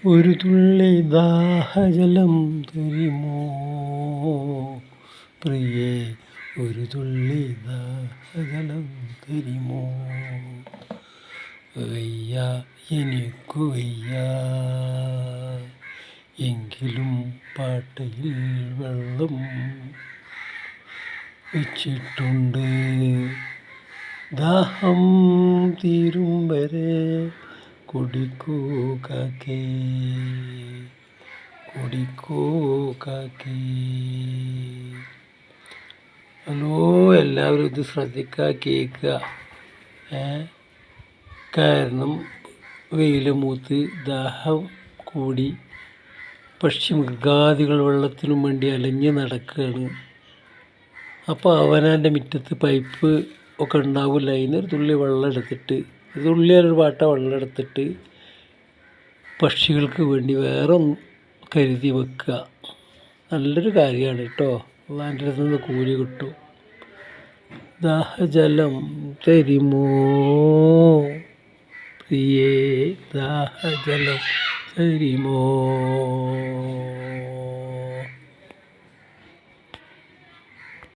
ഒരു തുള്ളി ദാഹജലം തരുമോ പ്രിയേ, ഒരു തുള്ളി ദാഹജലം തരുമോ. വയ്യ എനിക്കു വയ്യ, എങ്കിലും പാട്ടയിൽ വെള്ളം വെച്ചിട്ടുണ്ട്. ദാഹം തീരും വരെ കുടിക്കൂ കാക്കേ, കുടിക്കൂ കാക്കേ. ഹലോ, എല്ലാവരും ഇത് ശ്രദ്ധിക്കുക, കേൾക്കുക. കാരണം വെയിൽ മൂത്ത് ദാഹം കൂടി പക്ഷി മൃഗാദികൾ വെള്ളത്തിനും വേണ്ടി അലഞ്ഞ് നടക്കുകയാണ്. അപ്പോൾ അവനവൻ്റെ മുറ്റത്ത് പൈപ്പ് ഒക്കെ ഉണ്ടാവില്ല, അതിനൊരു തുള്ളി വെള്ളം എടുത്തിട്ട്, തുള്ളിയൊരു പാട്ട വെള്ളം എടുത്തിട്ട് പക്ഷികൾക്ക് വേണ്ടി വേറെ കരുതി വെക്കുക. നല്ലൊരു കാര്യമാണ് കേട്ടോ. അള്ളാൻ്റെ അടുത്ത് നിന്ന് കൂലി കിട്ടും. ദാഹജലം തരുമോ പ്രിയേ, ദാഹജലം തരുമോ.